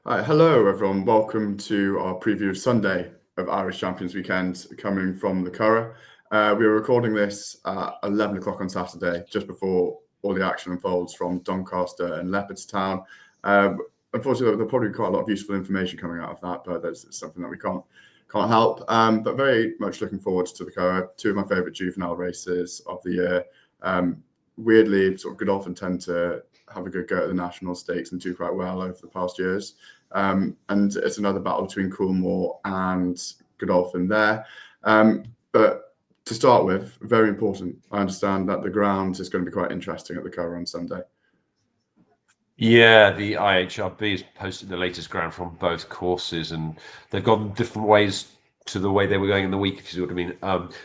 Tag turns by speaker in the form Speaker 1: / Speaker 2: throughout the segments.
Speaker 1: Hi, hello everyone. Welcome to our preview of Sunday of Irish Champions Weekend coming from the Curragh. We are recording this at 11 o'clock on Saturday, just before all the action unfolds from Doncaster and Leopardstown. Unfortunately, there'll probably be quite a lot of useful information coming out of that, but that's something that we can't help. But very much looking forward to the Curragh. Two of my favourite juvenile races of the year. Weirdly, sort of Godolphin tend to have a good go at the national stakes and do quite well over the past years. And it's another battle between Coolmore and Godolphin there. But to start with, very important. I understand that the ground is going to be quite interesting at the Curragh on Sunday.
Speaker 2: Yeah, the IHRB has posted the latest ground from both courses, and they've gone different ways to the way they were going in the week, if you see what I mean.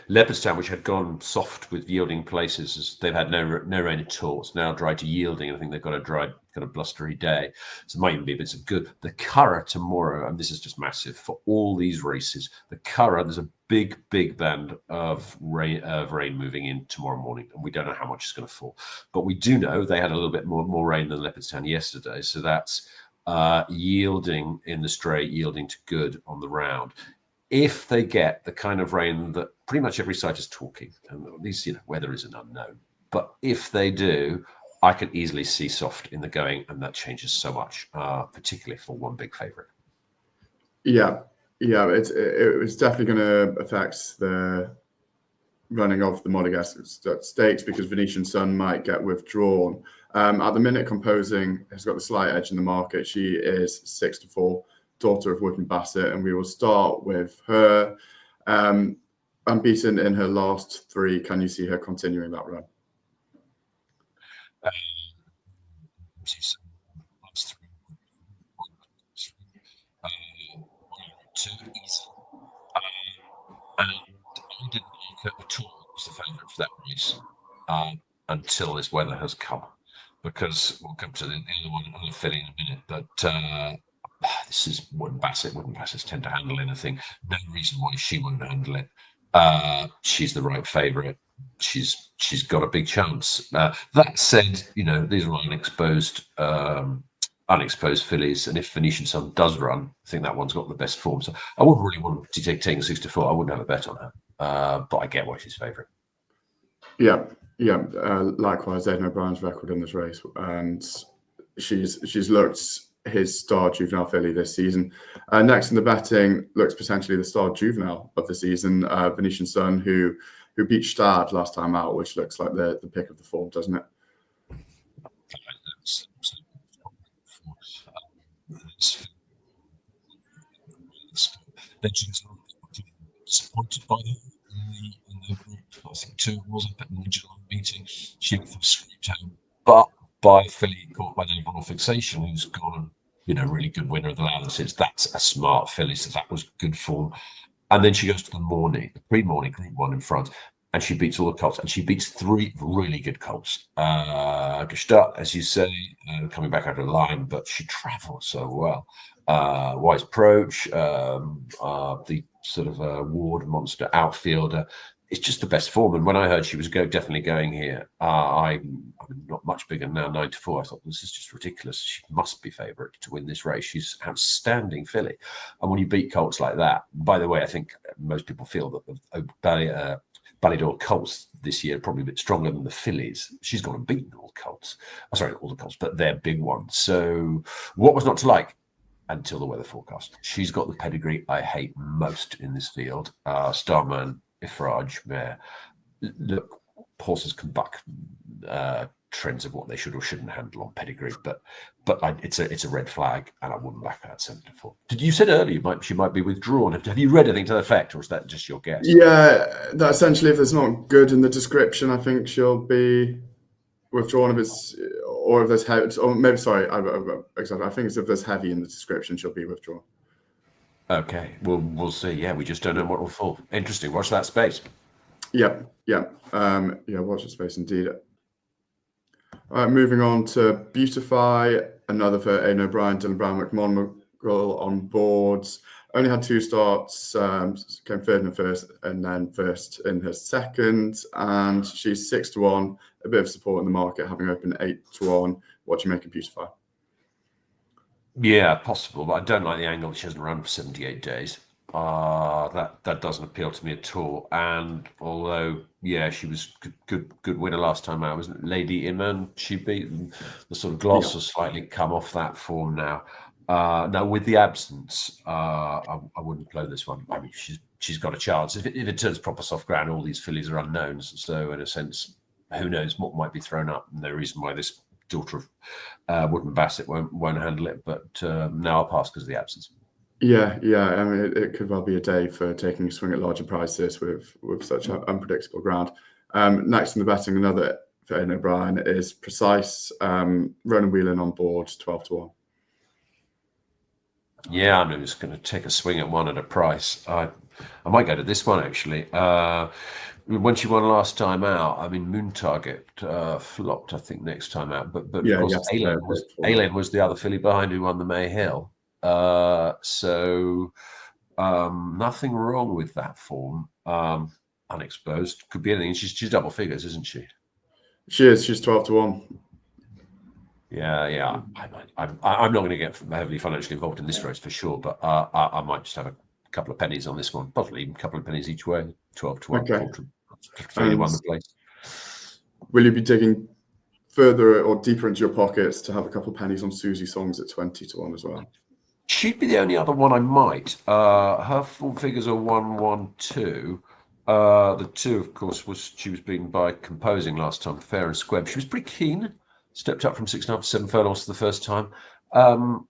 Speaker 2: Leopardstown, which had gone soft with yielding places, they've had no rain at all. It's now dry to yielding. I think they've got a dry, kind of blustery day. So it might even be bits of good. The Curragh tomorrow, and this is just massive for all these races. The Curragh, there's a big band of rain moving in tomorrow morning, and we don't know how much is going to fall. But we do know they had a little bit more rain than Leopardstown yesterday. So that's yielding in the straight, yielding to good on the round. If they get the kind of rain that pretty much every site is talking, and at least weather is an unknown, but if they do, I can easily see soft in the going, and that changes so much, particularly for one big favourite.
Speaker 1: Yeah, it's definitely going to affect the running of the Molygare stakes because Venetian Sun might get withdrawn. At the minute, Composing has got the slight edge in the market. She is 6-4. Daughter of Wood Bassett, and we will start with her. Unbeaten in her last three. Can you see her continuing that run?
Speaker 2: Too easy. And I didn't like her at all as the favourite for that race until this weather has come, because we'll come to the other one, another filly in a minute, but this is Wood Bassett. Wood Bassett's tend to handle anything. No reason why she won't handle it. She's the right favourite. She's got a big chance. That said, these are unexposed fillies, and if Venetian Sun does run, I think that one's got the best form. So I wouldn't really want to take 6-4. I wouldn't have a bet on her, but I get why she's favourite.
Speaker 1: Yeah. Likewise, Aidan O'Brien's record in this race, and she's looked his star juvenile filly this season. Next in the betting looks potentially the star juvenile of the season, Venetian Sun, who beat Gstaad last time out, which looks like the pick of the form, doesn't it?
Speaker 2: Disappointed by her in the group. I think 2 was up at the July meeting. She was scraped home, but by a filly caught by the Royal Fixation, who's gone really good winner of the Lances. That's a smart filly, so that was good form. And then she goes to the pre-morning Group 1 in France, and she beats all the colts, and she beats 3 really good colts. Gstaad, as you say, coming back out of the line, but she travels so well. Wise Approach, the sort of Ward monster outfielder. It's just the best form. And when I heard she was definitely going here, I'm not much bigger now, 9-4. I thought, this is just ridiculous. She must be favourite to win this race. She's an outstanding filly. And when you beat colts like that, by the way, I think most people feel that the Ballydor colts this year are probably a bit stronger than the fillies. She's gone and beaten all the colts. Sorry, all the colts, but they're big ones. So what was not to like until the weather forecast? She's got the pedigree I hate most in this field. Starman, Ifraj, Mare. Look, horses can buck trends of what they should or shouldn't handle on pedigree, but it's a red flag, and I wouldn't back her at 7-4. Did you said earlier she might be withdrawn? Have you read anything to that effect, or is that just your guess?
Speaker 1: Yeah, that essentially, if there's not good in the description, I think she'll be withdrawn. If there's heavy, or maybe sorry, exactly. I think if there's heavy in the description, she'll be withdrawn.
Speaker 2: Okay, we'll see. Yeah, we just don't know what will fall. Interesting. Watch that space.
Speaker 1: Yeah. Watch the space indeed. All right, moving on to Beautify, another for Aidan O'Brien, Dylan Brown, McMonagall on boards. Only had 2 starts, came third in the first and then first in her second, and she's 6-1, a bit of support in the market, having opened 8-1. What do you make of Beautify?
Speaker 2: Yeah, possible, but I don't like the angle that she hasn't run for 78 days. That doesn't appeal to me at all. And although, yeah, she was good winner last time out, wasn't it? Lady Iman, she beat the sort of gloss
Speaker 1: Yeah.
Speaker 2: has slightly come off that form now. Now with the absence, I wouldn't play this one. I mean, she's got a chance. If it turns proper soft ground, all these fillies are unknowns. So in a sense, who knows what might be thrown up? No reason why this daughter of Woodman Bassett won't handle it. But now I'll pass because of the absence.
Speaker 1: Yeah, yeah. I mean, it could well be a day for taking a swing at larger prices with such unpredictable ground. Next in the betting, another for Aidan O'Brien is Precise. Ronan Whelan on board, 12-1.
Speaker 2: Yeah, I'm just going to take a swing at one at a price. I might go to this one actually. When she won last time out, I mean Moon Target flopped, I think, next time out. But of
Speaker 1: Yeah,
Speaker 2: course,
Speaker 1: yesterday.
Speaker 2: Aileen was the other filly behind who won the May Hill. So nothing wrong with that form. Unexposed, could be anything. She's double figures, isn't she?
Speaker 1: She is. She's 12-1.
Speaker 2: Yeah. I'm not going to get heavily financially involved in this race for sure, but I might just have a couple of pennies on this one, possibly even a couple of pennies each way. 12-1.
Speaker 1: Okay.
Speaker 2: Fairly
Speaker 1: And
Speaker 2: won the place.
Speaker 1: will you be digging further or deeper into your pockets to have a couple of pennies on Susie Songs at 20-1 as well?
Speaker 2: She'd be the only other one I might. Her full figures are 1-1-2. The two, of course, she was beaten by Composing last time, fair and square. She was pretty keen. Stepped up from 6.5 to 7 furlongs for the first time.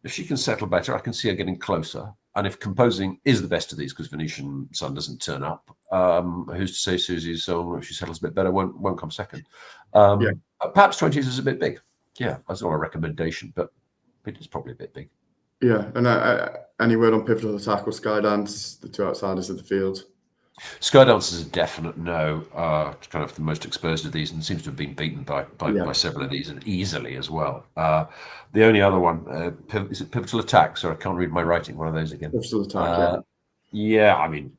Speaker 2: If she can settle better, I can see her getting closer. And if Composing is the best of these, because Venetian Sun doesn't turn up, who's to say Susie's song, if she settles a bit better, won't come second. Perhaps 20s is a bit big. Yeah, that's not a recommendation, but it is probably a bit big.
Speaker 1: Yeah, and any word on Pivotal Attack or Skydance, the two outsiders of the field?
Speaker 2: Skydance is a definite no. Kind of the most exposed of these, and seems to have been beaten by several of these, and easily as well. The only other one is it Pivotal Attack. Sorry, I can't read my writing. One of those again.
Speaker 1: Pivotal Attack.
Speaker 2: Yeah, I mean,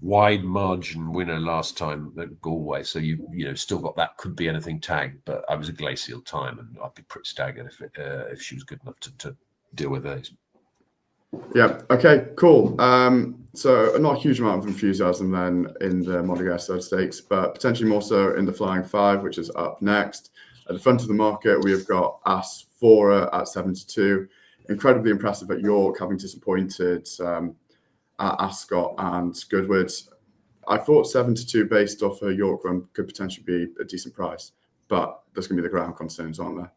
Speaker 2: wide margin winner last time at Galway, so you still got that could be anything tagged, but I was a glacial time, and I'd be pretty staggered if she was good enough to deal with those.
Speaker 1: Yeah. Okay. Cool. So not a huge amount of enthusiasm then in the Molygare Stud Stakes, but potentially more so in the Flying Five, which is up next. At the front of the market, we have got Asfoora at 72. Incredibly impressive at York, having disappointed at Ascot and Goodwood. I thought 72 based off her York run could potentially be a decent price, but there's going to be the ground concerns, aren't there?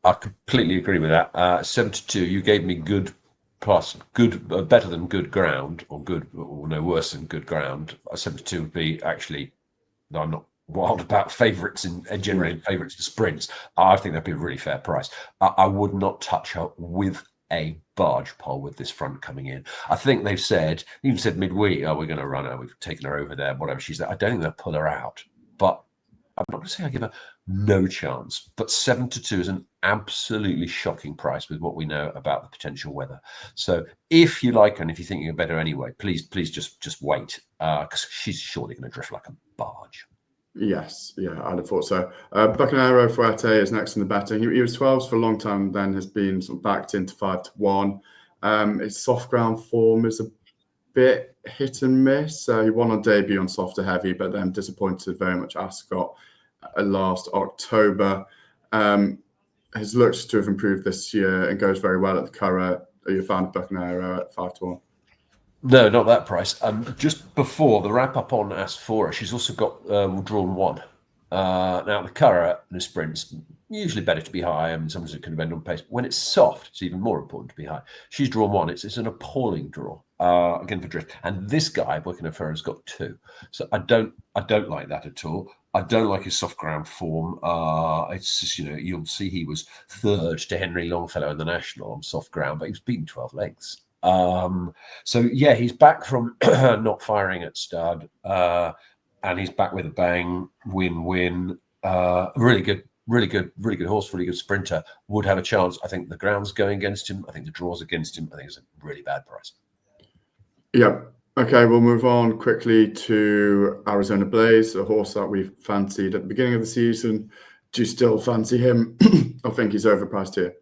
Speaker 2: I completely agree with that. 72, you gave me good plus good, better than good ground, or good, or no worse than good ground. 72 would be actually, I'm not wild about favourites and generating favourites to sprints. I think that'd be a really fair price. I would not touch her with a barge pole with this front coming in. I think they've said, even said midweek, oh, we're going to run her, we've taken her over there, whatever she's there. I don't think they'll pull her out, but I'm not going to say I give her no chance, but 7-2 is an absolutely shocking price with what we know about the potential weather. So if you like her and if you think you're better anyway, please just wait, because she's surely going to drift like a barge.
Speaker 1: Yes, yeah, I'd have thought so. Bucanero Fuerte is next in the betting. He was 12s for a long time, then has been sort of backed into 5-1. His soft ground form is a bit hit and miss. He won on debut on softer heavy, but then disappointed very much Ascot last October. Has looked to have improved this year and goes very well at the Curragh. Are you a fan of Bucanero at 5-1?
Speaker 2: No, not that price. Just before the wrap up on Asfoora, she's also got drawn one. Now the Curragh in the sprints, usually better to be high. I mean, sometimes it can depend on pace. When it's soft, it's even more important to be high. She's drawn one. It's an appalling draw again for drift. And this guy, working at has got two. So I don't like that at all. I don't like his soft ground form. It's just, you'll see he was third to Henry Longfellow in the National on soft ground, but he was beaten 12 lengths. So yeah, he's back from not firing at stud, and he's back with a bang. Win-win. Really good horse, really good sprinter. Would have a chance. I think the ground's going against him. I think the draw's against him. I think it's a really bad price.
Speaker 1: Yeah. Okay, we'll move on quickly to Arizona Blaze, a horse that we fancied at the beginning of the season. Do you still fancy him? I think he's overpriced here.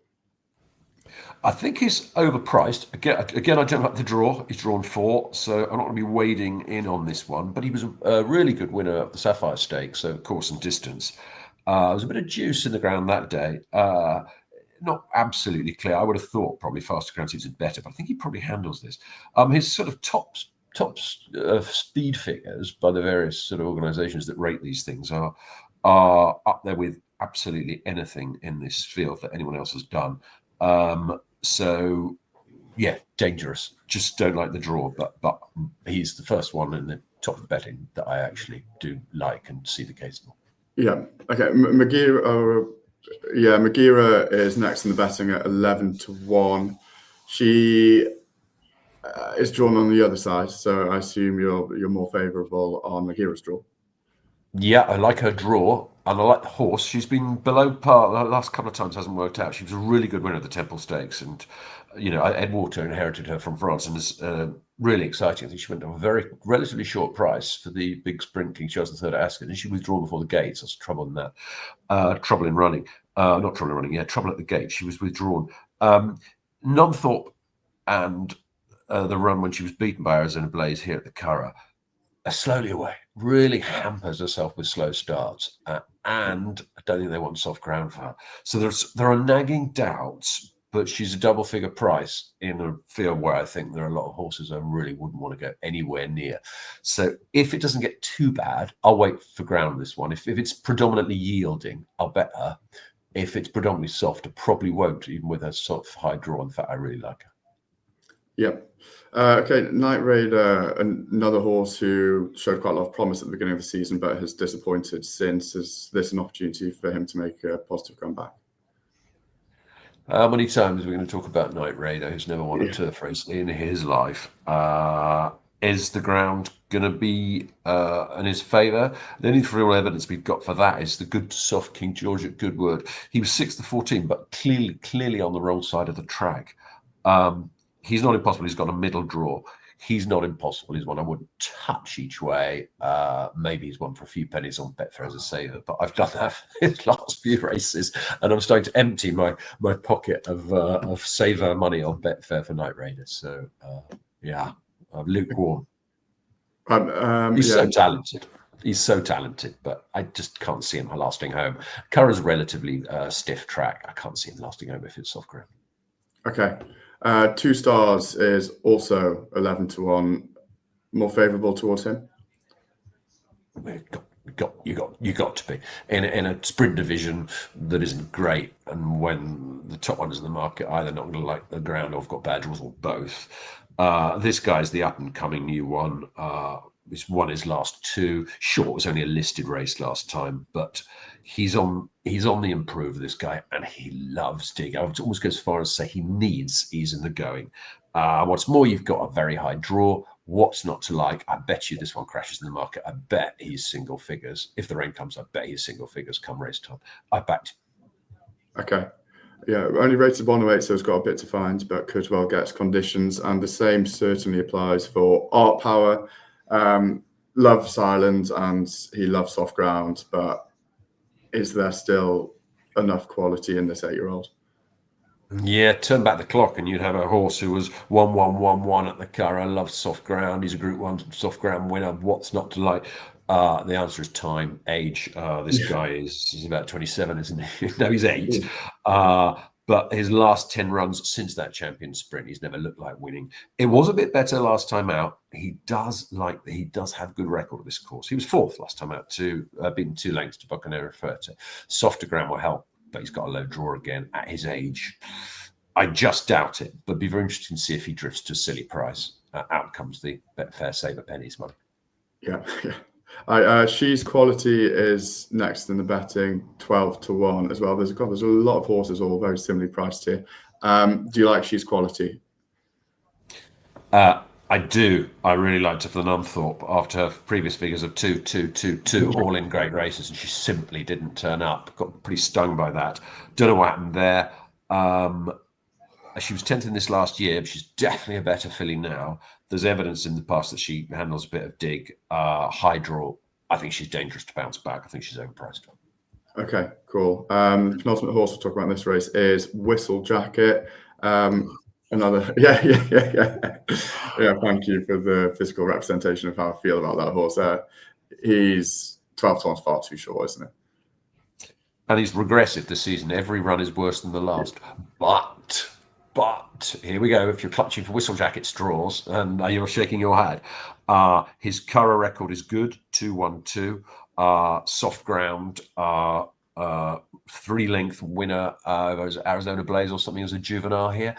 Speaker 2: I think he's overpriced. Again, I don't like the draw. He's drawn 4, so I'm not going to be wading in on this one. But he was a really good winner of the Sapphire Stakes, so course and distance. There was a bit of juice in the ground that day. Not absolutely clear. I would have thought probably faster ground suited better, but I think he probably handles this. His sort of top speed figures by the various sort of organisations that rate these things are up there with absolutely anything in this field that anyone else has done. So yeah, dangerous. Just don't like the draw, but he's the first one in the top of the betting that I actually do like and see the case for.
Speaker 1: Yeah. Okay. Moyglare is next in the betting at 11-1. She is drawn on the other side, so I assume you're more favourable on Moyglare's draw.
Speaker 2: Yeah, I like her draw, and I like the horse. She's been below par the last couple of times, hasn't worked out. She was a really good winner of the Temple Stakes, and Ed Water inherited her from France, and is really exciting. I think she went at a very relatively short price for the big sprint King Charles III at Ascot, and she withdrew before the gates. That's trouble in that. Trouble in running, not trouble in running. Yeah, trouble at the gate. She was withdrawn. Nonthorpe and the run when she was beaten by Arizona Blaze here at the Curragh. Slowly away, really hampers herself with slow starts, and I don't think they want soft ground for her. So there are nagging doubts, but she's a double figure price in a field where I think there are a lot of horses I really wouldn't want to go anywhere near. So if it doesn't get too bad, I'll wait for ground this one. If it's predominantly yielding, I'll bet her. If it's predominantly soft, I probably won't, even with her sort of high draw. In fact, I really like her.
Speaker 1: Yep. Okay, Night Raider, another horse who showed quite a lot of promise at the beginning of the season, but has disappointed since. Is this an opportunity for him to make a positive comeback?
Speaker 2: How many times are we going to talk about Night Raider, who's never won a turf race in his life? Is the ground going to be in his favour? The only real evidence we've got for that is the good soft King George at Goodwood. He was 6th to 14, but clearly on the wrong side of the track. He's not impossible. He's got a middle draw. He's not impossible. He's one I wouldn't touch each way. Maybe he's one for a few pennies on Betfair as a saver, but I've done that for his last few races, and I'm starting to empty my pocket of saver money on Betfair for Night Raider. So yeah, I'm lukewarm. He's so talented. He's so talented, but I just can't see him lasting home. Curragh's relatively stiff track. I can't see him lasting home if it's soft ground.
Speaker 1: Okay. 2 Stars is also 11-1. More favourable towards him.
Speaker 2: You got to be in a sprint division that isn't great, and when the top ones in the market either not going to like the ground or have got bad draws or both. This guy's the up and coming new one. He's won his last 2. Sure, it was only a listed race last time, but he's on the improve, this guy, and he loves dig. I would almost go as far as say he needs ease in the going. What's more, you've got a very high draw. What's not to like? I bet you this one crashes in the market. I bet he's single figures. If the rain comes, I bet he's single figures come race time. I backed.
Speaker 1: Okay. Yeah, only rated 108, so it's got a bit to find, but could well get conditions. And the same certainly applies for Art Power. Loves Ireland and he loves soft ground, but is there still enough quality in this 8-year-old?
Speaker 2: Yeah, turn back the clock and you'd have a horse who was 1-1-1-1 at the Curragh, loves soft ground. He's a Group 1 soft ground winner. What's not to like? The answer is time, age. This guy is about 27, isn't he? No, he's 8. But his last 10 runs since that champion sprint, he's never looked like winning. It was a bit better last time out. He does have good record of this course. He was 4th last time out, beaten 2 lengths to Buccaneer Ferta. Softer ground will help, but he's got a low draw again at his age. I just doubt it, but it'd be very interesting to see if he drifts to a silly price. Out comes the Betfair saver pennies money.
Speaker 1: Yeah. She's Quality is next in the betting, 12-1 as well. There's a lot of horses all very similarly priced here. Do you like She's Quality?
Speaker 2: I do. I really liked her for the Nunthorpe after her previous figures of 2-2-2-2, all in great races, and she simply didn't turn up. Got pretty stung by that. Don't know what happened there. She was 10th in this last year, but she's definitely a better filly now. There's evidence in the past that she handles a bit of dig, high draw. I think she's dangerous to bounce back. I think she's overpriced.
Speaker 1: Okay, cool. The penultimate horse we'll talk about in this race is Whistle Jacket. Another, yeah. Thank you for the physical representation of how I feel about that horse. He's 12 to 1's far too short, isn't it?
Speaker 2: And he's regressive this season. Every run is worse than the last. But here we go. If you're clutching for whistle jacket straws and you're shaking your head, his Curragh record is good. 2-1-2. Soft ground. 3-length winner. Was Arizona Blaze or something as a juvenile here.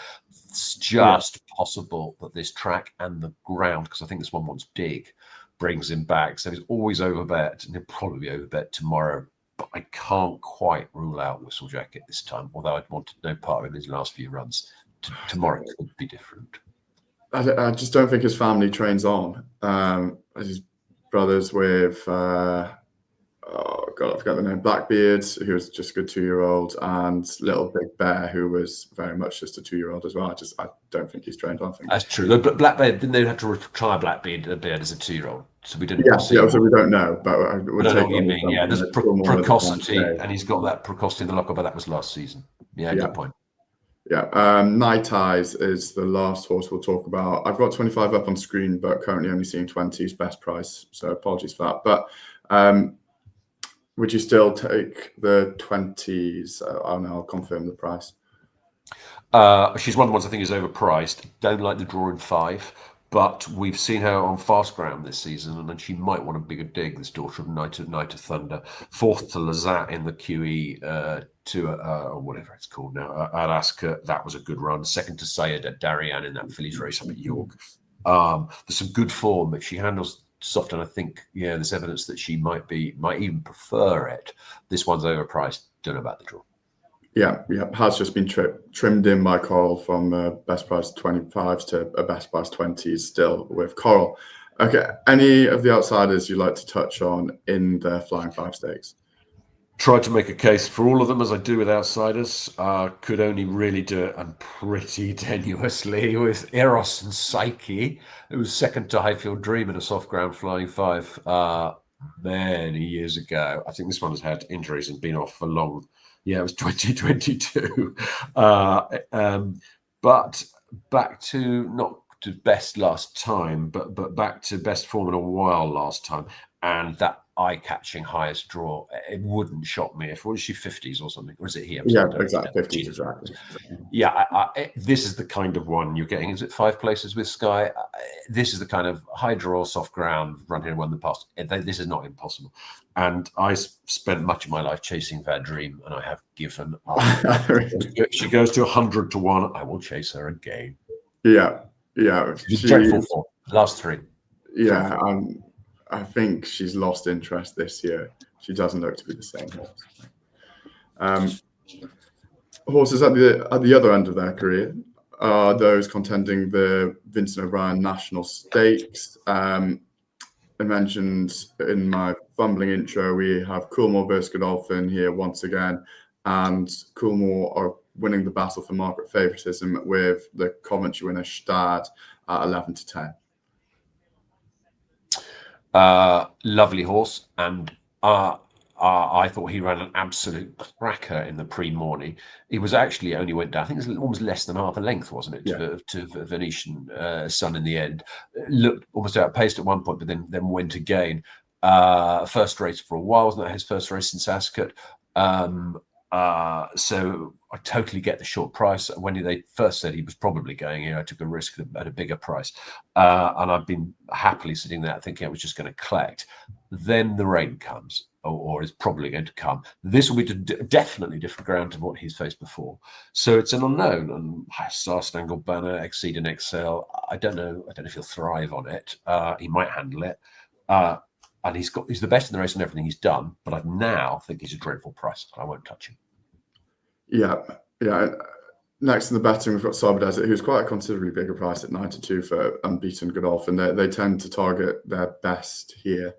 Speaker 2: It's just possible that this track and the ground, because I think this one wants dig, brings him back. So he's always overbet, and he'll probably overbet tomorrow. But I can't quite rule out whistle jacket this time, although I'd wanted no part in his last few runs. Tomorrow could be different.
Speaker 1: I just don't think his family trains on. His brothers with oh god, I forgot the name. Blackbeard, who was just a good 2-year-old, and Little Big Bear, who was very much just a 2-year-old as well. I don't think he's trained on.
Speaker 2: That's true. But Blackbeard, didn't they have to retire Blackbeard as a 2-year-old? So we didn't.
Speaker 1: Yeah, so we don't know. But I would
Speaker 2: know
Speaker 1: take
Speaker 2: what you mean. Yeah, there's precocity, and he's got that precocity in the locker, but that was last season. Yeah, good point.
Speaker 1: Yeah, Night Eyes is the last horse we'll talk about. I've got 25 up on screen, but currently only seeing 20s best price. So apologies for that. But would you still take the 20s? I'll confirm the price.
Speaker 2: She's one of the ones I think is overpriced. Don't like the draw in 5, but we've seen her on fast ground this season, and then she might want a bigger dig. This daughter of Night of Thunder, 4th to Lazat in the QE or whatever it's called now at Ascot. That was a good run. 2nd to Sayed at Darien in that fillies race up at York. There's some good form, but she handles soft, and I think there's evidence that she might even prefer it. This one's overpriced. Don't know about the draw.
Speaker 1: Yeah, has just been trimmed in by Coral from best price 25s to a best price 20s still with Coral. Okay, any of the outsiders you'd like to touch on in the Flying 5 stakes?
Speaker 2: Tried to make a case for all of them, as I do with outsiders. Could only really do it, and pretty tenuously, with Eros and Psyche, who was 2nd to Highfield Dream in a soft ground Flying 5 many years ago. I think this one has had injuries and been off for long. Yeah, it was 2022. But back to not to best last time, but back to best form in a while last time, and that eye-catching highest draw. It wouldn't shock me if, was she 50s or something, or is it here?
Speaker 1: Yeah, exactly, 50s exactly.
Speaker 2: Yeah, this is the kind of one you're getting. Is it 5 places with Sky? This is the kind of high draw, soft ground, run here and won the past. This is not impossible. And I spent much of my life chasing that dream, and I have given up. She goes to 100 to 1. I will chase her again.
Speaker 1: Yeah.
Speaker 2: She's dreadful for last 3.
Speaker 1: Yeah, I think she's lost interest this year. She doesn't look to be the same horse. Horses at the other end of their career are those contending the Vincent O'Brien National Stakes. I mentioned in my fumbling intro, we have Coolmore versus Godolphin here once again, and Coolmore are winning the battle for market favoritism with the Coventry winner Gstaad at 11 to 10.
Speaker 2: Lovely horse, and I thought he ran an absolute cracker in the pre-morning. He was actually only went down, I think it was almost less than half a length, wasn't it, to Venetian Sun in the end. Looked almost outpaced at one point, but then went again. First race for a while, wasn't that his first race since Ascot? So I totally get the short price. When they first said he was probably going here, I took a risk at a bigger price. And I've been happily sitting there thinking I was just going to collect. Then the rain comes, or is probably going to come. This will be definitely different ground to what he's faced before. So it's an unknown. And Star Spangled Banner, Exceed and Excel, I don't know if he'll thrive on it. He might handle it. And he's the best in the race and everything he's done, but I now think he's a dreadful price. I won't touch him.
Speaker 1: Yeah. Next in the betting, we've got Sabre Desert, who's quite a considerably bigger price at 9 to 2 for unbeaten Godolphin. They tend to target their best here.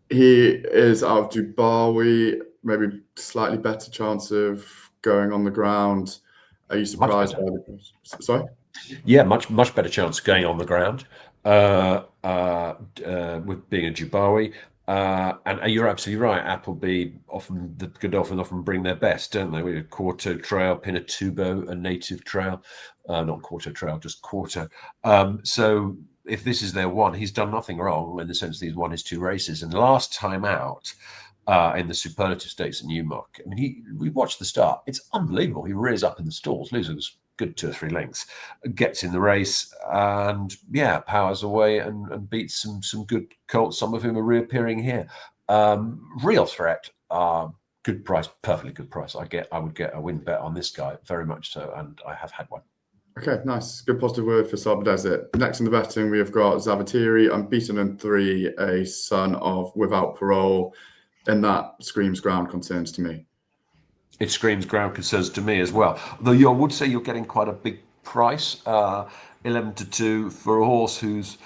Speaker 1: He is out of Dubawi, maybe slightly better chance of going on the ground. Are you surprised by the? Sorry?
Speaker 2: Yeah, much better chance of going on the ground with being a Dubawi. And you're absolutely right. Appleby could often bring their best, don't they? We had Quarto Trail, Pinatubo, a native trail, not Quarto Trail, just Quarto. So if this is their one, he's done nothing wrong in the sense that he's won his 2 races. And last time out in the Superlative Stakes at Newmarket, I mean, we watched the start. It's unbelievable. He rears up in the stalls, loses good 2 or 3 lengths, gets in the race, and powers away and beats some good colts, some of whom are reappearing here. Real threat. Good price, perfectly good price. I would get a win bet on this guy, very much so, and I have had one.
Speaker 1: Okay, nice. Good positive word for Saba Desert. Next in the betting, we have got Zavatiri, unbeaten in 3, a son of Without Parole, and that screams ground concerns to me.
Speaker 2: It screams ground concerns to me as well. Though I would say you're getting quite a big price, 11-2 for a horse he's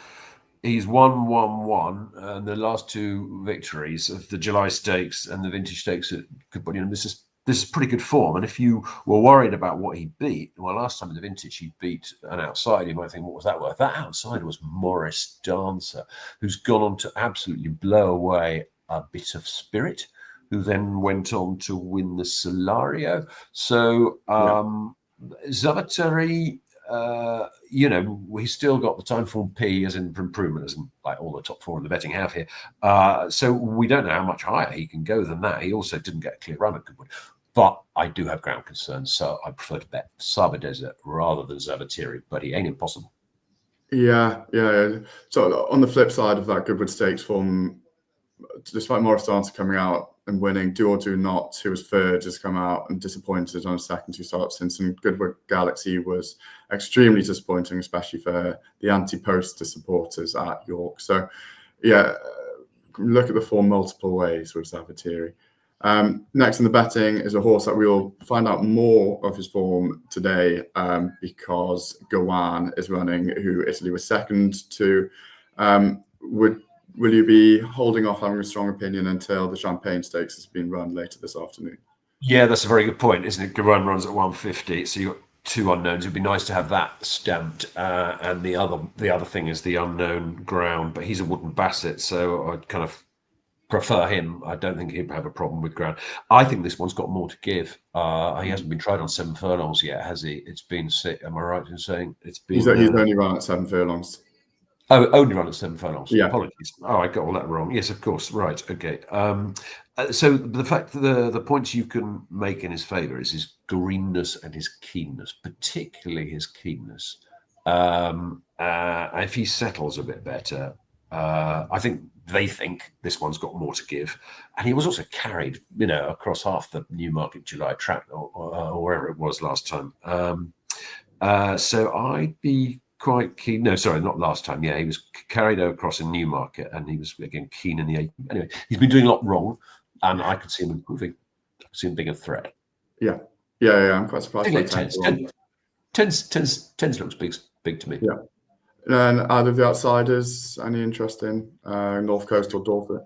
Speaker 2: won 1-1, and the last 2 victories of the July Stakes and the Vintage Stakes at Goodbody. This is pretty good form. And if you were worried about what he beat, well, last time in the Vintage he beat an outsider. You might think, what was that worth? That outsider was Morris Dancer, who's gone on to absolutely blow away A Bit of Spirit, who then went on to win the Solario. So Zavatari, he's still got the time form P as in for improvement, as in like all the top 4 in the betting have here. So we don't know how much higher he can go than that. He also didn't get a clear run at Goodwood. But I do have ground concerns, so I prefer to bet Saba Desert rather than Zavatiri, but he ain't impossible.
Speaker 1: Yeah. So on the flip side of that Goodwood Stakes form, despite Morris Dancer coming out and winning, Do or Do Not, who was 3rd, has come out and disappointed on his second 2 starts since. And Goodwood Galaxy was extremely disappointing, especially for the anti-poster supporters at York. So, look at the form multiple ways with Zavatiri. Next in the betting is a horse that we will find out more of his form today because Gawan is running, who Italy was second to. Will you be holding off having a strong opinion until the Champagne Stakes has been run later this afternoon?
Speaker 2: Yeah, that's a very good point, isn't it? Gawan runs at 150, so you've got 2 unknowns. It'd be nice to have that stamped. And the other thing is the unknown ground, but he's a Wooden Basset, so I'd kind of prefer him. I don't think he'd have a problem with ground. I think this one's got more to give. He hasn't been tried on 7 furlongs yet, has he? It's been, am I right in saying it's been?
Speaker 1: He's only run at 7 furlongs.
Speaker 2: Oh, only run at 7 furlongs.
Speaker 1: Yeah.
Speaker 2: Apologies. Oh, I got all that wrong. Yes, of course. Right. Okay. So the fact that the points you can make in his favour is his greenness and his keenness, particularly his keenness. If he settles a bit better, I think they think this one's got more to give. And he was also carried, across half the Newmarket July track or wherever it was last time. So I'd be quite keen. No, sorry, not last time. Yeah, he was carried across in Newmarket, and he was again keen in the 8th. Anyway, he's been doing a lot wrong, and I could see him improving. I could see him being a threat.
Speaker 1: Yeah. I'm quite surprised.
Speaker 2: Like 10s looks big to me.
Speaker 1: Yeah. And out of the outsiders, any interest in North Coast or Dorset?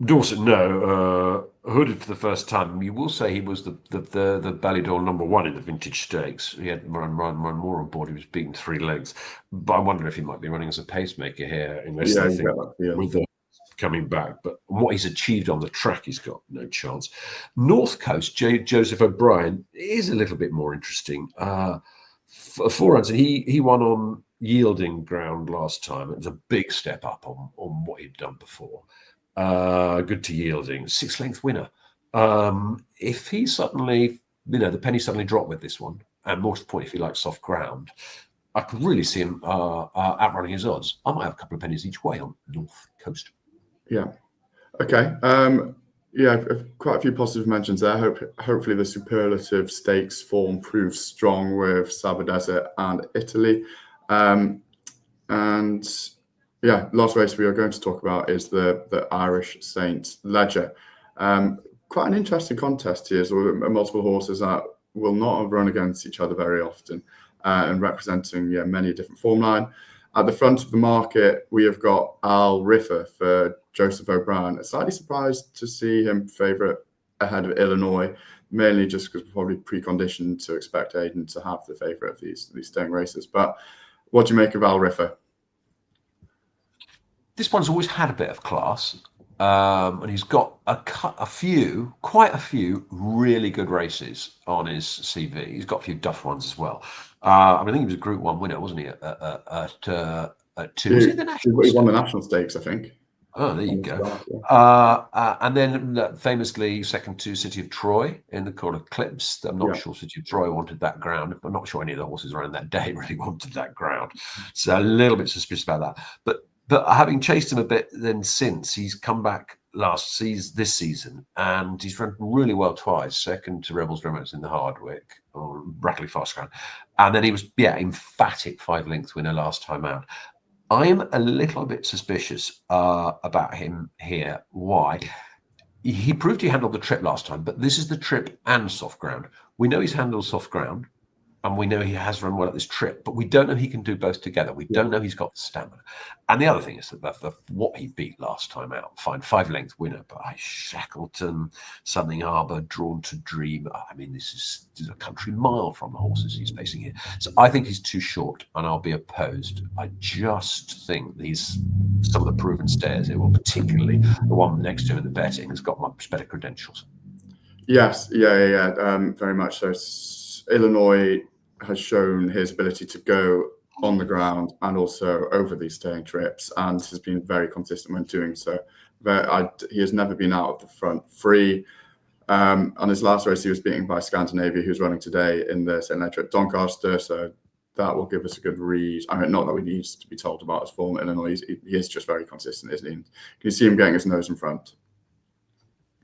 Speaker 2: Dorset, no. Hooded for the first time. You will say he was the Ballydor #1 in the Vintage Stakes. He had run more on board. He was beaten 3 legs. But I wonder if he might be running as a pacemaker here, unless they think with the coming back. But what he's achieved on the track, he's got no chance. North Coast, Joseph O'Brien is a little bit more interesting. 4 runs, and he won on yielding ground last time. It was a big step up on what he'd done before. Good to yielding, 6-length winner. If he suddenly, the penny suddenly dropped with this one, and more to the point, if he likes soft ground, I could really see him outrunning his odds. I might have a couple of pennies each way on North Coast.
Speaker 1: Yeah. Okay. Quite a few positive mentions there. Hopefully the Superlative Stakes form proves strong with Saba Desert and Italy. Last race we are going to talk about is the Irish Saints Ledger. Quite an interesting contest here. So multiple horses that will not have run against each other very often and representing many different form line. At the front of the market, we have got Al Riffa for Joseph O'Brien. Slightly surprised to see him favourite ahead of Illinois, mainly just because we're probably preconditioned to expect Aidan to have the favourite of these staying races. But what do you make of Al Riffa?
Speaker 2: This one's always had a bit of class. And he's got quite a few really good races on his CV. He's got a few duff ones as well. I think he was a Group 1 winner, wasn't he? At two, was he the national?
Speaker 1: He won the national stakes, I think.
Speaker 2: Oh, there you go. And then famously second to City of Troy in the Call of Clips. I'm not sure City of Troy wanted that ground. I'm not sure any of the horses around that day really wanted that ground. So a little bit suspicious about that. But having chased him a bit then since, he's come back this season, and he's run really well twice, second to Rebels Romance in the Hardwick, or Rattly Fast Ground. And then he was, emphatic 5-length winner last time out. I'm a little bit suspicious about him here. Why? He proved he handled the trip last time, but this is the trip and soft ground. We know he's handled soft ground, and we know he has run well at this trip, but we don't know he can do both together. We don't know he's got the stamina. And the other thing is that what he beat last time out, fine 5-length winner by Shackleton, Southern Harbour, Drawn to Dream. I mean, this is a country mile from the horses he's facing here. So I think he's too short, and I'll be opposed. I just think some of the proven stairs here, well, particularly the one next to him in the betting, has got much better credentials.
Speaker 1: Yes, very much so. Illinois has shown his ability to go on the ground and also over these staying trips, and has been very consistent when doing so. He has never been out of the front free. On his last race, he was beaten by Scandinavia, who's running today in the St. Ledger at Doncaster. So that will give us a good read. I mean, not that we need to be told about his form in Illinois. He is just very consistent, isn't he? Can you see him getting his nose in front?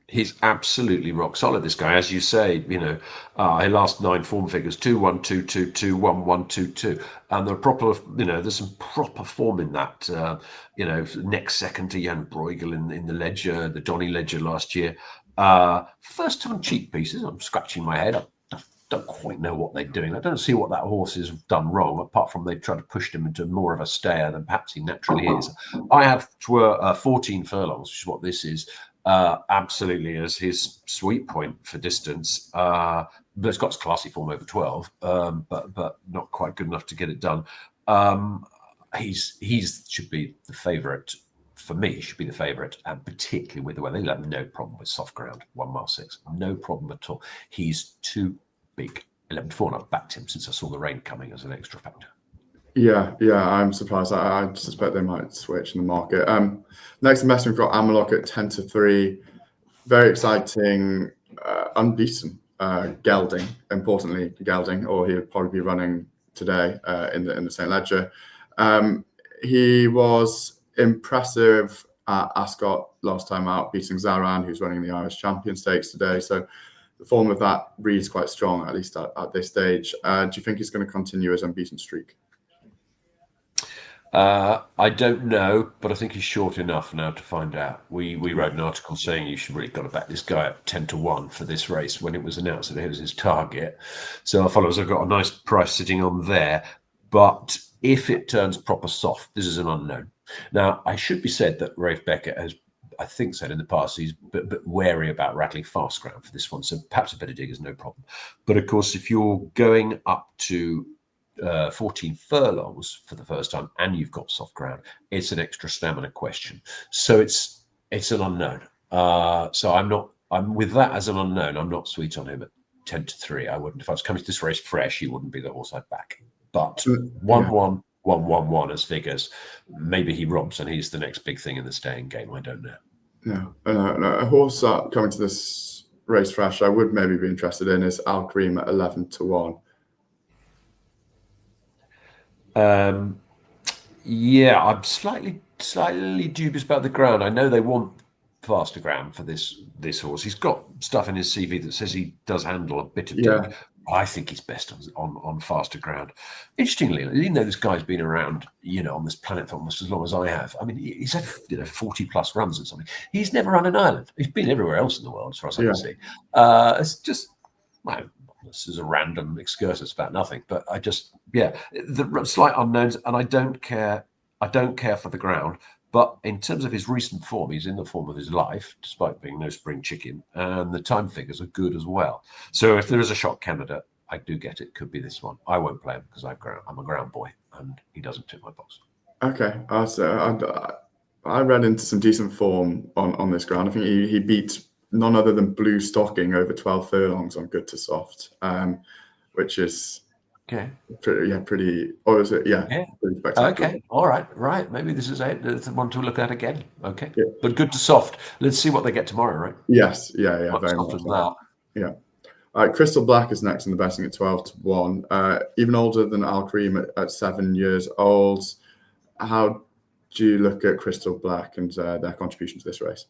Speaker 2: He's absolutely rock solid, this guy. As you say, his last 9 form figures, 2-1, 2-2, 2-1, 1-2-2. And there are proper, there's some proper form in that, next second to Jan Bruegel in the Ledger, the Donny Ledger last year. First time cheek pieces. I'm scratching my head. I don't quite know what they're doing. I don't see what that horse has done wrong, apart from they've tried to push him into more of a stayer than perhaps he naturally is. I have 14 furlongs, which is what this is. Absolutely as his sweet point for distance. But it's got classy form over 12, but not quite good enough to get it done. He's should be the favourite for me. Should be the favourite, and particularly with the way they'll have no problem with soft ground. 1 mile 6, no problem at all. He's too big. 11-4, and I've backed him since I saw the rain coming as an extra factor.
Speaker 1: Yeah, I'm surprised. I suspect they might switch in the market. Next investment, we've got Amalok at 10-3. Very exciting, unbeaten gelding. Importantly, gelding, or he would probably be running today in the St. Ledger. He was impressive at Ascot last time out, beating Zaran, who's running the Irish Champion Stakes today. So the form of that reads quite strong, at least at this stage. Do you think he's going to continue his unbeaten streak?
Speaker 2: I don't know, but I think he's short enough now to find out. We wrote an article saying you should really got to back this guy at 10-1 for this race when it was announced that it was his target. So our followers have got a nice price sitting on there. But if it turns proper soft, this is an unknown. Now, I should be said that Rafe Beckett has, I think, said in the past he's a bit wary about rattling fast ground for this one. So perhaps a bit of dig is no problem. But of course, if you're going up to 14 furlongs for the first time and you've got soft ground, it's an extra stamina question. So it's an unknown. So I'm with that as an unknown. I'm not sweet on him at 10-3. I wouldn't. If I was coming to this race fresh, he wouldn't be the horse I'd back. But 1-1, 1-1-1 as figures, maybe he robs and he's the next big thing in the staying game. I don't know.
Speaker 1: No. A horse coming to this race fresh I would maybe be interested in is Al Kareem at 11-1.
Speaker 2: I'm slightly dubious about the ground. I know they want faster ground for this horse. He's got stuff in his CV that says he does handle a bit of dig. I think he's best on faster ground. Interestingly, even though this guy's been around, on this planet for almost as long as I have. I mean, he's had 40 plus runs or something. He's never run an Ireland. He's been everywhere else in the world, as far as I can see. It's just, this is a random excursus about nothing. But I just, the slight unknowns, and I don't care. I don't care for the ground. But in terms of his recent form, he's in the form of his life, despite being no spring chicken, and the time figures are good as well. So if there is a shot candidate, I do get it. Could be this one. I won't play him because I'm a ground boy, and he doesn't tick my box.
Speaker 1: Okay, so I read into some decent form on this ground. I think he beat none other than Blue Stocking over 12 furlongs on good to soft, which is
Speaker 2: Okay.
Speaker 1: pretty. Or is it? Yeah. Pretty spectacular.
Speaker 2: Okay. All right. Right. Maybe this is the one to look at again. Okay.
Speaker 1: Yeah.
Speaker 2: But good to soft. Let's see what they get tomorrow, right?
Speaker 1: Yes. Yeah.
Speaker 2: Much
Speaker 1: Very
Speaker 2: softer
Speaker 1: much.
Speaker 2: than that.
Speaker 1: Yeah. Crystal Black is next in the betting at 12-1. Even older than Al Kareem at 7 years old. How do you look at Crystal Black and their contribution to this race?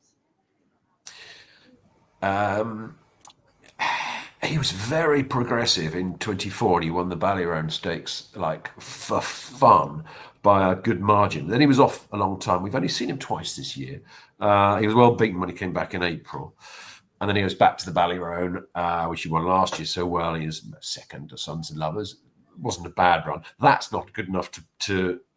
Speaker 2: He was very progressive in 24 and he won the Ballyround Stakes like for fun by a good margin. Then he was off a long time. We've only seen him twice this year. He was well beaten when he came back in April. And then he goes back to the Ballyround, which he won last year so well. He was second to Sons and Lovers. It wasn't a bad run. That's not good enough to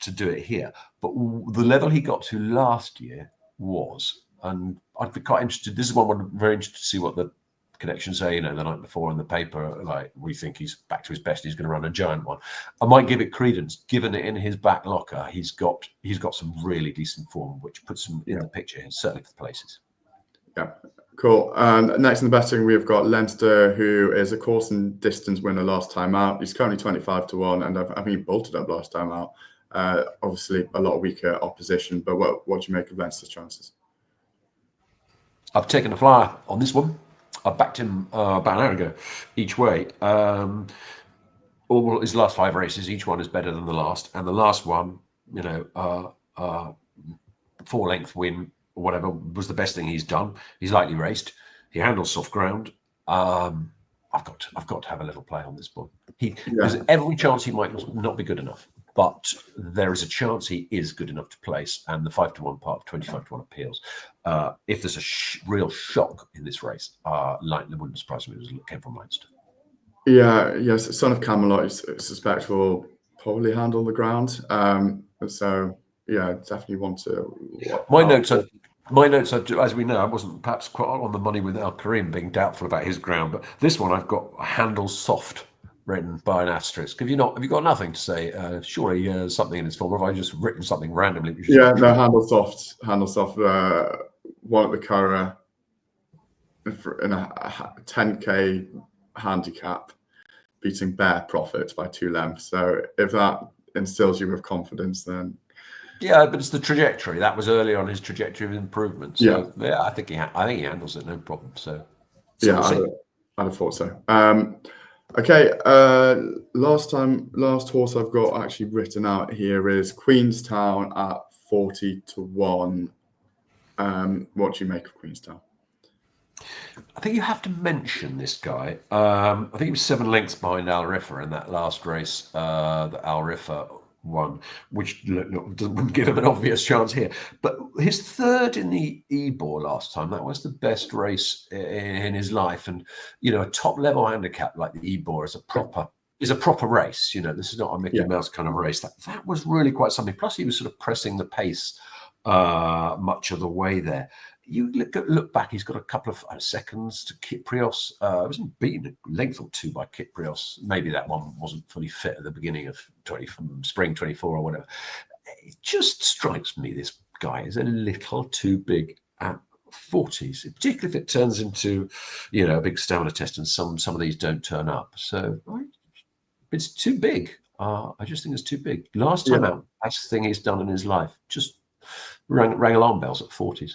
Speaker 2: do it here. But the level he got to last year was, and I'd be quite interested. This is one I'm very interested to see what the connections say, the night before in the paper, like we think he's back to his best, he's going to run a giant one. I might give it credence, given it in his back locker, he's got some really decent form, which puts him in the picture, certainly for the places.
Speaker 1: Yeah, cool. And next in the betting, we've got Leinster, who is a course and distance winner last time out. He's currently 25-1, and I think he bolted up last time out. Obviously, a lot weaker opposition, but what do you make of Leinster's chances?
Speaker 2: I've taken a flyer on this one. I backed him about an hour ago each way. All his last 5 races, each one is better than the last. And the last one, 4-length win or whatever, was the best thing he's done. He's lightly raced. He handles soft ground. I've got to have a little play on this one. There's every chance he might not be good enough, but there is a chance he is good enough to place. And the 5-1 part of 25-1 appeals. If there's a real shock in this race, Lightning wouldn't surprise me if it came from Leinster.
Speaker 1: Yes, Son of Camelot is suspect will probably handle the ground. So yeah, definitely want to.
Speaker 2: My notes are, as we know, I wasn't perhaps quite on the money with Al Kareem being doubtful about his ground, but this one I've got handle soft written by an asterisk. Have you got nothing to say? Surely something in its form. Or have I just written something randomly?
Speaker 1: No, handle soft. One at the Curragh in a 10k handicap, beating Bear Profit by 2 lengths. So if that instills you with confidence, then
Speaker 2: but it's the trajectory. That was earlier on his trajectory of improvement. So I think he handles it no problem. So we'll see.
Speaker 1: I'd have thought so. Okay, last horse I've got actually written out here is Queenstown at 40-1. What do you make of Queenstown?
Speaker 2: I think you have to mention this guy. I think he was 7 lengths behind Al Riffa in that last race that Al Riffa won, which wouldn't give him an obvious chance here. But his 3rd in the Ebor last time, that was the best race in his life. And, a top level handicap like the Ebor is a proper race. This is not a Mickey Mouse kind of race. That was really quite something. Plus, he was sort of pressing the pace much of the way there. You look back, he's got a couple of seconds to Kyprios. It wasn't beaten a length or 2 by Kyprios. Maybe that one wasn't fully fit at the beginning of spring 24 or whatever. It just strikes me this guy is a little too big at 40s, particularly if it turns into, a big stamina test and some of these don't turn up. So it's too big. I just think it's too big. Last time out, that's the thing he's done in his life. Just rang alarm bells at 40s.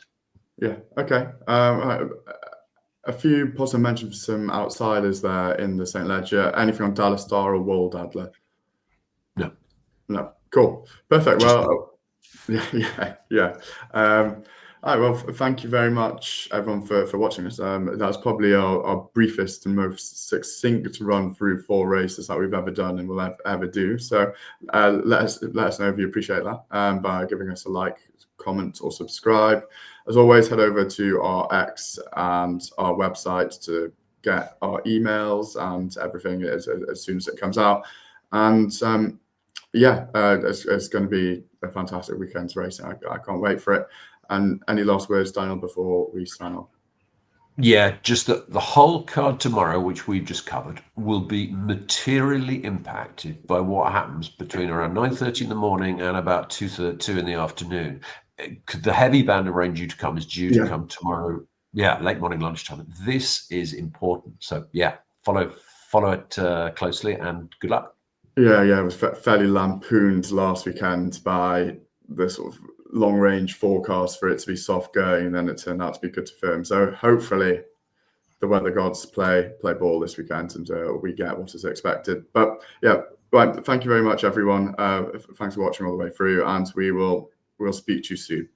Speaker 1: Yeah. Okay. A few positive mentions for some outsiders there in the St. Ledger. Anything on Dallas Star or Wold Adler? No. Cool. Perfect. Well, yeah. All right. Well, thank you very much, everyone, for watching us. That's probably our briefest and most succinct run through 4 races that we've ever done and will ever do. So let us know if you appreciate that by giving us a like, comment, or subscribe. As always, head over to our X and our website to get our emails and everything as soon as it comes out. And it's going to be a fantastic weekend's racing. I can't wait for it. And any last words, Daniel, before we sign off?
Speaker 2: Yeah, just that the whole card tomorrow, which we've just covered, will be materially impacted by what happens between around 9:30 in the morning and about 2 in the afternoon. the heavy band of rain due to come is due to
Speaker 1: Yeah.
Speaker 2: come tomorrow. Yeah, late morning, lunchtime. This is important. So yeah, follow it closely, and good luck.
Speaker 1: Yeah, it was fairly lampooned last weekend by the sort of long range forecast for it to be soft going, and then it turned out to be good to firm. So hopefully the weather gods play ball this weekend, and we get what is expected. But yeah, right. Thank you very much, everyone. Thanks for watching all the way through, and we'll speak to you soon.